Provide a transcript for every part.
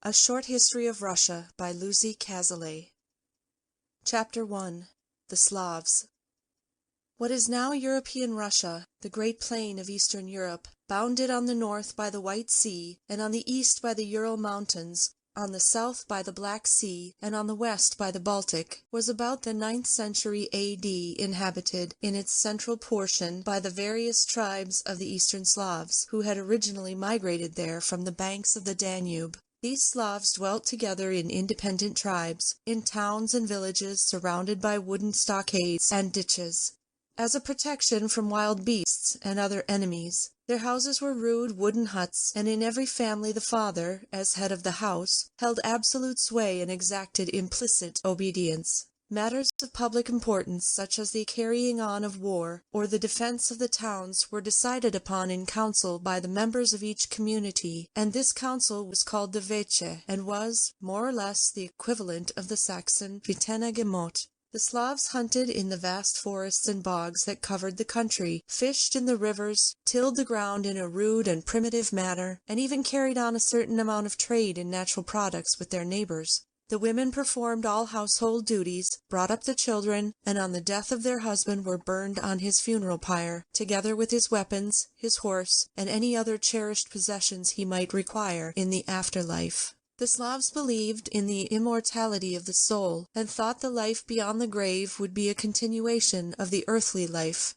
A Short History of Russia by Lucy Cazalet. Chapter 1. The Slavs. What is now European Russia, the great plain of Eastern Europe, bounded on the north by the White Sea, and on the east by the Ural Mountains, on the south by the Black Sea, and on the west by the Baltic, was about the 9th century A.D. inhabited, in its central portion, by the various tribes of the Eastern Slavs, who had originally migrated there from the banks of the Danube. These Slavs dwelt together in independent tribes, in towns and villages surrounded by wooden stockades and ditches, as a protection from wild beasts and other enemies. Their houses were rude wooden huts, and in every family the father, as head of the house, held absolute sway and exacted implicit obedience. Matters of public importance, such as the carrying on of war or the defense of the towns, were decided upon in council by the members of each community, and this council was called the Veche, and was, more or less, the equivalent of the Saxon Gemot. The Slavs hunted in the vast forests and bogs that covered the country, fished in the rivers, tilled the ground in a rude and primitive manner, and even carried on a certain amount of trade in natural products with their neighbors. The women performed all household duties, brought up the children, and on the death of their husband were burned on his funeral pyre, together with his weapons, his horse, and any other cherished possessions he might require in the afterlife. The Slavs believed in the immortality of the soul, and thought the life beyond the grave would be a continuation of the earthly life.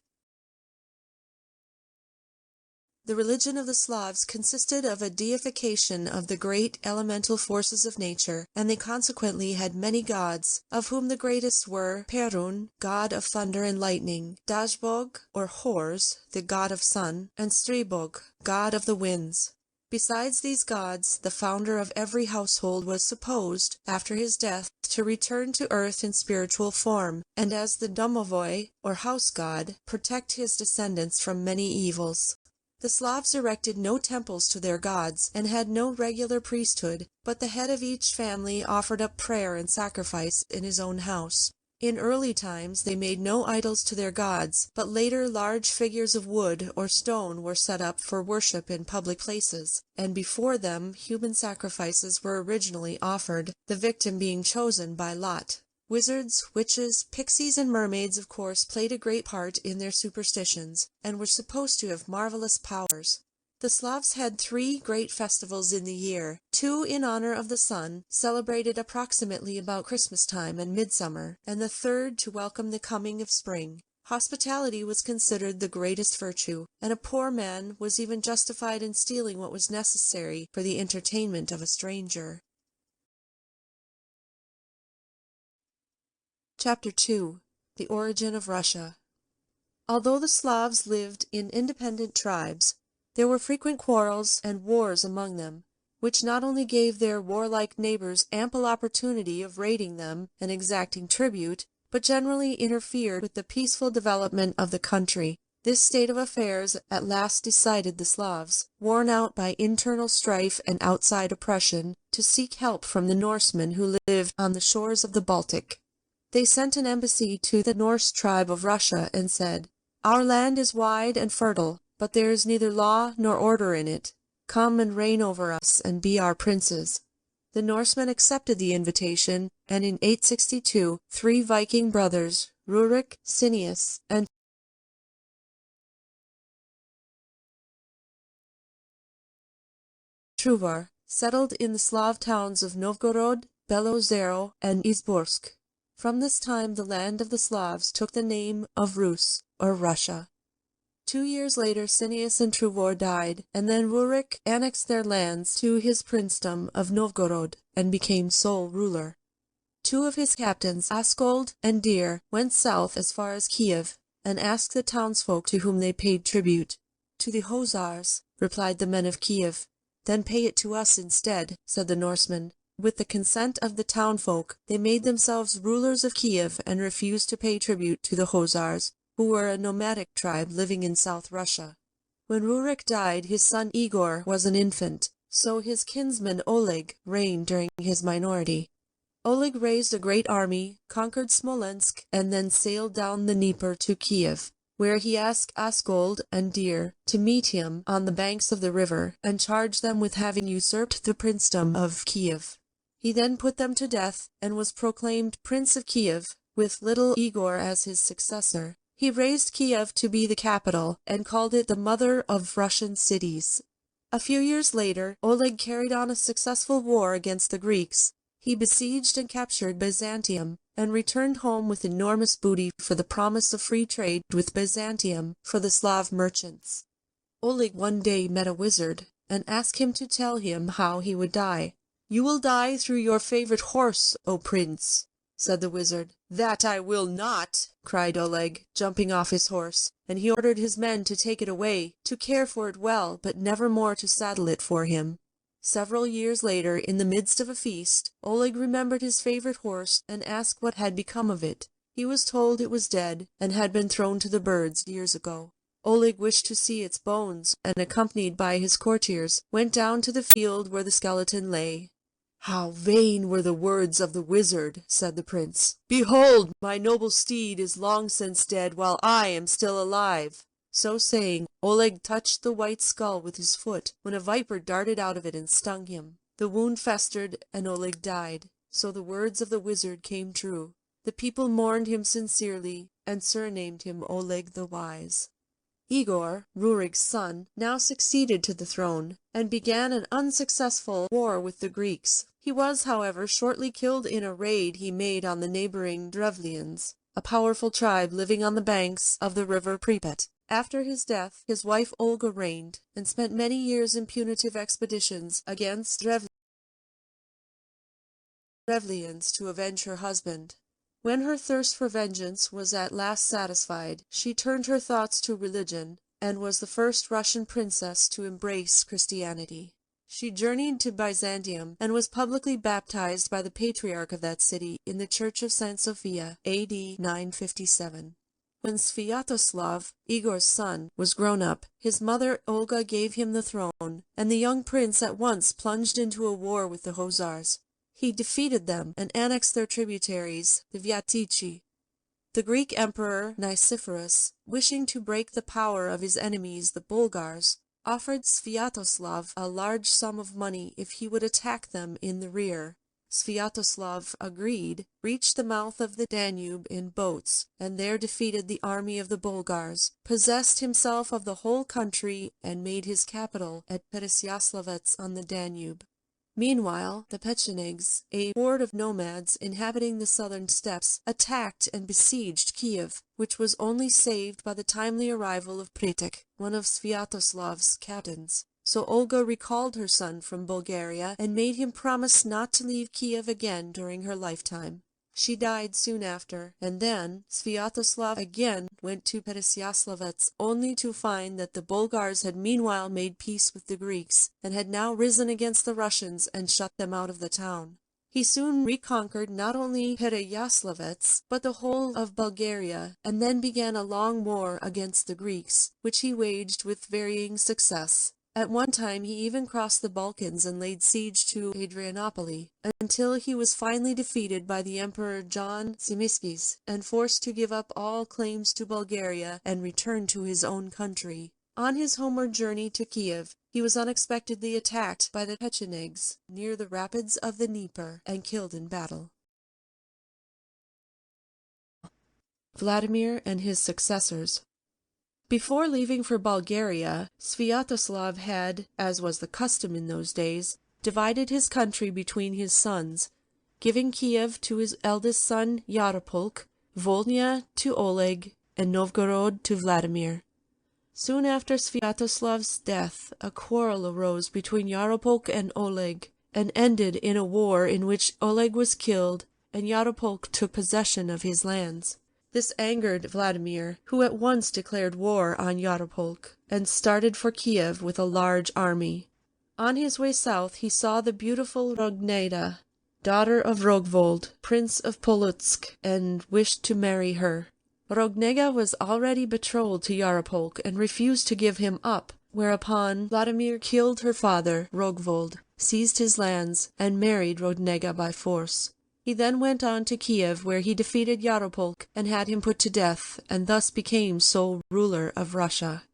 The religion of the Slavs consisted of a deification of the great elemental forces of nature, and they consequently had many gods, of whom the greatest were Perun, god of thunder and lightning, Dazbog, or Horus, the god of sun, and Stribog, god of the winds. Besides these gods, the founder of every household was supposed, after his death, to return to earth in spiritual form, and as the domovoi, or house god, protect his descendants from many evils. The Slavs erected no temples to their gods, and had no regular priesthood, but the head of each family offered up prayer and sacrifice in his own house. In early times they made no idols to their gods, but later large figures of wood or stone were set up for worship in public places, and before them human sacrifices were originally offered, the victim being chosen by lot. Wizards, witches, pixies, and mermaids, of course, played a great part in their superstitions, and were supposed to have marvelous powers. The Slavs had 3 great festivals in the year, 2 in honor of the sun, celebrated approximately about Christmas time and midsummer, and the 3rd to welcome the coming of spring. Hospitality was considered the greatest virtue, and a poor man was even justified in stealing what was necessary for the entertainment of a stranger. Chapter 2. The Origin of Russia. Although the Slavs lived in independent tribes, there were frequent quarrels and wars among them, which not only gave their warlike neighbors ample opportunity of raiding them and exacting tribute, but generally interfered with the peaceful development of the country. This state of affairs at last decided the Slavs, worn out by internal strife and outside oppression, to seek help from the Norsemen who lived on the shores of the Baltic. They sent an embassy to the Norse tribe of Russia and said, "Our land is wide and fertile, but there is neither law nor order in it. Come and reign over us and be our princes." The Norsemen accepted the invitation, and in 862 3 Viking brothers, Rurik, Cineas, and Truvar, settled in the Slav towns of Novgorod, Belozero, and Izborsk. From this time the land of the Slavs took the name of Rus, or Russia. 2 years later Cineas and Truvor died, and then Rurik annexed their lands to his princedom of Novgorod, and became sole ruler. 2 of his captains, Askold and Dir, went south as far as Kiev, and asked the townsfolk to whom they paid tribute. "To the Hussars," replied the men of Kiev. "Then pay it to us instead," said the Norsemen. With the consent of the townfolk, they made themselves rulers of Kiev and refused to pay tribute to the Hussars, who were a nomadic tribe living in South Russia. When Rurik died, his son Igor was an infant, so his kinsman Oleg reigned during his minority. Oleg raised a great army, conquered Smolensk, and then sailed down the Dnieper to Kiev. where he asked Askold and Deer to meet him on the banks of the river and charged them with having usurped the princedom of Kiev. He then put them to death and was proclaimed Prince of Kiev, with little Igor as his successor. He raised Kiev to be the capital and called it the mother of Russian cities. A few years later, Oleg carried on a successful war against the Greeks. He besieged and captured Byzantium and returned home with enormous booty for the promise of free trade with Byzantium for the Slav merchants. Oleg one day met a wizard and asked him to tell him how he would die. "You will die through your favorite horse, O prince," said the wizard. "That I will not," cried Oleg, jumping off his horse, and he ordered his men to take it away, to care for it well, but never more to saddle it for him. Several years later, in the midst of a feast, Oleg remembered his favorite horse and asked what had become of it. He was told it was dead and had been thrown to the birds years ago. Oleg wished to see its bones, and accompanied by his courtiers, went down to the field where the skeleton lay. "How vain were the words of the wizard," said the prince. "Behold, my noble steed is long since dead, while I am still alive." So saying, Oleg touched the white skull with his foot, when a viper darted out of it and stung him. The wound festered, and Oleg died. So the words of the wizard came true. The people mourned him sincerely, and surnamed him Oleg the Wise. Igor, Rurik's son, now succeeded to the throne, and began an unsuccessful war with the Greeks. He was, however, shortly killed in a raid he made on the neighboring Drevlians, a powerful tribe living on the banks of the river Pripyat. After his death, his wife Olga reigned, and spent many years in punitive expeditions against Drevlians to avenge her husband. When her thirst for vengeance was at last satisfied, she turned her thoughts to religion, and was the first Russian princess to embrace Christianity. She journeyed to Byzantium, and was publicly baptized by the patriarch of that city in the church of St. Sophia, A.D. 957. When Sviatoslav, Igor's son, was grown up, his mother Olga gave him the throne, and the young prince at once plunged into a war with the Khozars. He defeated them and annexed their tributaries, the Viatici. The Greek emperor Nicephorus, wishing to break the power of his enemies, the Bulgars, offered Sviatoslav a large sum of money if he would attack them in the rear. Sviatoslav agreed, reached the mouth of the Danube in boats, and there defeated the army of the Bulgars, possessed himself of the whole country, and made his capital at Peresyaslavets on the Danube. Meanwhile, the Pechenegs, a horde of nomads inhabiting the southern steppes, attacked and besieged Kiev, which was only saved by the timely arrival of Pritek, one of Sviatoslav's captains. So Olga recalled her son from Bulgaria and made him promise not to leave Kiev again during her lifetime. She died soon after, and then Sviatoslav again went to Peresyaslavets, only to find that the Bulgars had meanwhile made peace with the Greeks, and had now risen against the Russians and shut them out of the town. He soon reconquered not only Peresyaslavets, but the whole of Bulgaria, and then began a long war against the Greeks, which he waged with varying success. At one time he even crossed the Balkans and laid siege to Adrianople, until he was finally defeated by the Emperor John Tzimiskes, and forced to give up all claims to Bulgaria and return to his own country. On his homeward journey to Kiev, he was unexpectedly attacked by the Pechenegs near the rapids of the Dnieper and killed in battle. Vladimir and his successors. Before leaving for Bulgaria, Sviatoslav had, as was the custom in those days, divided his country between his sons, giving Kiev to his eldest son Yaropolk, Volhynia to Oleg, and Novgorod to Vladimir. Soon after Sviatoslav's death, a quarrel arose between Yaropolk and Oleg, and ended in a war in which Oleg was killed and Yaropolk took possession of his lands. This angered Vladimir, who at once declared war on Yaropolk, and started for Kiev with a large army. On his way south he saw the beautiful Rogneda, daughter of Rogvold, Prince of Polotsk, and wished to marry her. Rogneda was already betrothed to Yaropolk and refused to give him up, whereupon Vladimir killed her father, Rogvold, seized his lands, and married Rogneda by force. He then went on to Kiev, where he defeated Yaropolk and had him put to death, and thus became sole ruler of Russia.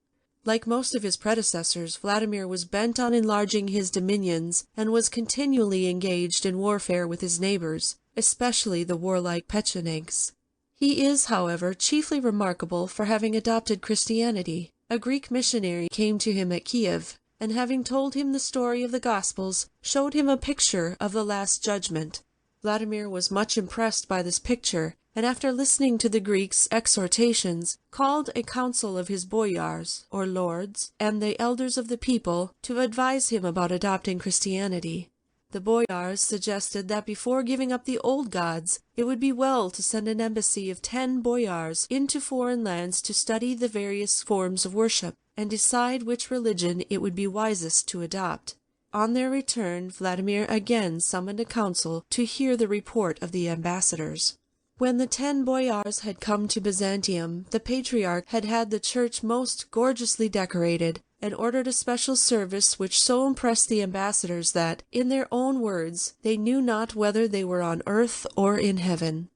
Like most of his predecessors, Vladimir was bent on enlarging his dominions and was continually engaged in warfare with his neighbors, especially the warlike Pechenegs. He is, however, chiefly remarkable for having adopted Christianity. A Greek missionary came to him at Kiev, and having told him the story of the Gospels, showed him a picture of the Last Judgment. Vladimir was much impressed by this picture, and after listening to the Greeks' exhortations, called a council of his boyars, or lords, and the elders of the people, to advise him about adopting Christianity. The boyars suggested that before giving up the old gods, it would be well to send an embassy of 10 boyars into foreign lands to study the various forms of worship, and decide which religion it would be wisest to adopt. On their return, Vladimir again summoned a council to hear the report of the ambassadors. When the 10 boyars had come to Byzantium, the patriarch had had the church most gorgeously decorated, and ordered a special service which so impressed the ambassadors that, in their own words, they knew not whether they were on earth or in heaven.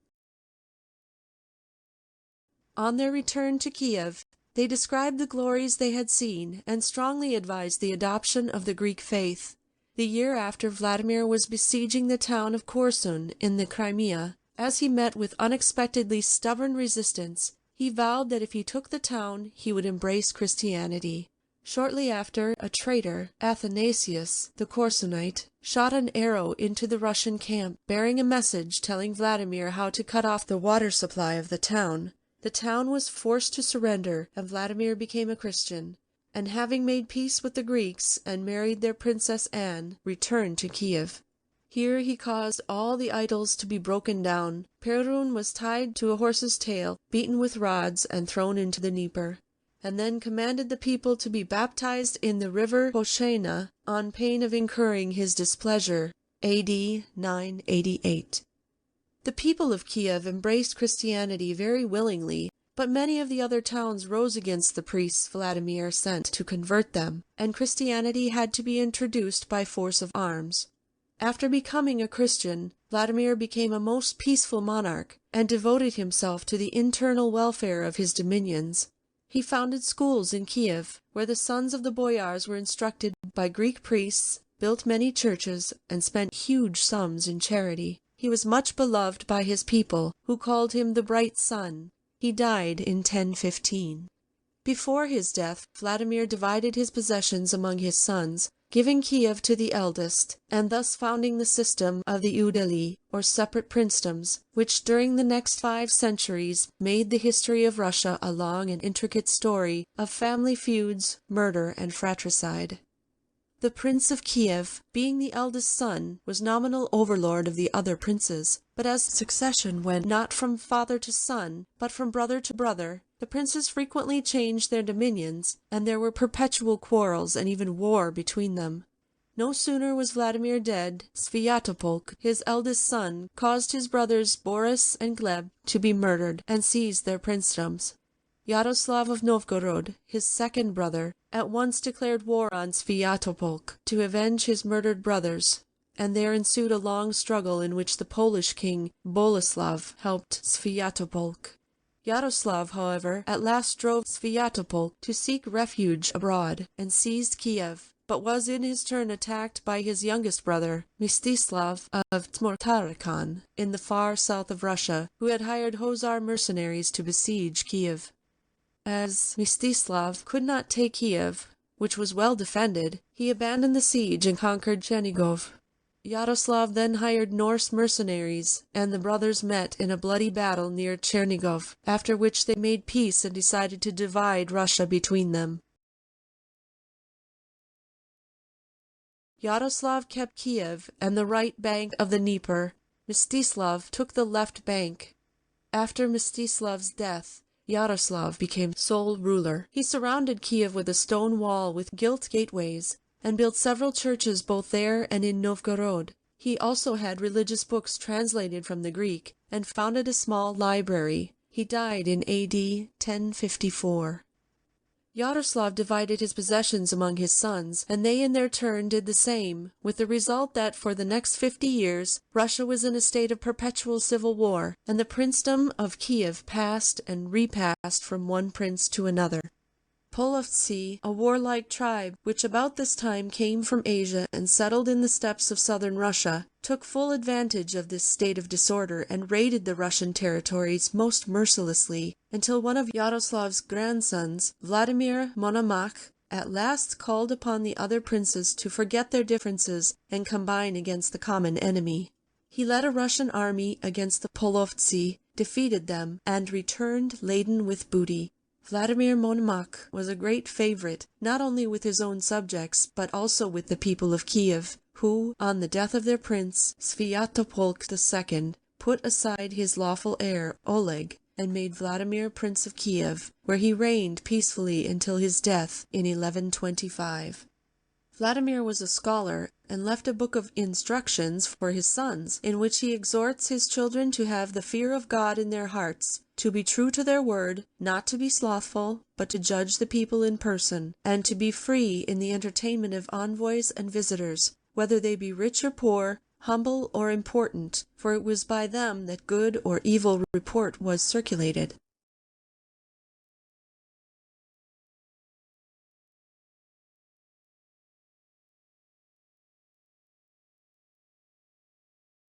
On their return to Kiev, they described the glories they had seen, and strongly advised the adoption of the Greek faith. The year after, Vladimir was besieging the town of Korsun in the Crimea. As he met with unexpectedly stubborn resistance, he vowed that if he took the town, he would embrace Christianity. Shortly after, a traitor, Athanasius, the Korsunite, shot an arrow into the Russian camp, bearing a message telling Vladimir how to cut off the water supply of the town. The town was forced to surrender, and Vladimir became a Christian, and having made peace with the Greeks and married their Princess Anne, returned to Kiev. Here he caused all the idols to be broken down. Perun was tied to a horse's tail, beaten with rods, and thrown into the Dnieper, and then commanded the people to be baptized in the river Poshena on pain of incurring his displeasure. A.D. 988. The people of Kiev embraced Christianity very willingly, but many of the other towns rose against the priests Vladimir sent to convert them, and Christianity had to be introduced by force of arms. After becoming a Christian, Vladimir became a most peaceful monarch, and devoted himself to the internal welfare of his dominions. He founded schools in Kiev, where the sons of the boyars were instructed by Greek priests, built many churches, and spent huge sums in charity. He was much beloved by his people, who called him the Bright Sun. He died in 1015. Before his death, Vladimir divided his possessions among his sons, giving Kiev to the eldest, and thus founding the system of the Udeli, or separate princedoms, which during the next 5 centuries made the history of Russia a long and intricate story of family feuds, murder, and fratricide. The Prince of Kiev, being the eldest son, was nominal overlord of the other princes, but as succession went not from father to son, but from brother to brother, the princes frequently changed their dominions, and there were perpetual quarrels and even war between them. No sooner was Vladimir dead, Sviatopolk, his eldest son, caused his brothers Boris and Gleb to be murdered, and seized their princedoms. Yaroslav of Novgorod, his second brother, at once declared war on Sviatopolk to avenge his murdered brothers, and there ensued a long struggle in which the Polish king Boleslav helped Sviatopolk. Yaroslav, however, at last drove Sviatopolk to seek refuge abroad, and seized Kiev, but was in his turn attacked by his youngest brother, Mstislav of Tmotarikhan, in the far south of Russia, who had hired Khazar mercenaries to besiege Kiev. As Mstislav could not take Kiev, which was well defended, he abandoned the siege and conquered Chernigov. Yaroslav then hired Norse mercenaries, and the brothers met in a bloody battle near Chernigov, after which they made peace and decided to divide Russia between them. Yaroslav kept Kiev and the right bank of the Dnieper. Mstislav took the left bank. After Mstislav's death, Yaroslav became sole ruler. He surrounded Kiev with a stone wall with gilt gateways, and built several churches both there and in Novgorod. He also had religious books translated from the Greek, and founded a small library. He died in A.D. 1054. Yaroslav divided his possessions among his sons, and they in their turn did the same, with the result that for the next 50 years Russia was in a state of perpetual civil war, and the princedom of Kiev passed and repassed from one prince to another. Polovtsi, a warlike tribe, which about this time came from Asia and settled in the steppes of southern Russia, took full advantage of this state of disorder and raided the Russian territories most mercilessly, until one of Yaroslav's grandsons, Vladimir Monomakh, at last called upon the other princes to forget their differences and combine against the common enemy. He led a Russian army against the Polovtsi, defeated them, and returned laden with booty. Vladimir Monomakh was a great favorite, not only with his own subjects, but also with the people of Kiev, who, on the death of their prince, Svyatopolk II, put aside his lawful heir, Oleg, and made Vladimir Prince of Kiev, where he reigned peacefully until his death in 1125. Vladimir was a scholar, and left a book of instructions for his sons, in which he exhorts his children to have the fear of God in their hearts, to be true to their word, not to be slothful, but to judge the people in person, and to be free in the entertainment of envoys and visitors, whether they be rich or poor, humble or important, for it was by them that good or evil report was circulated.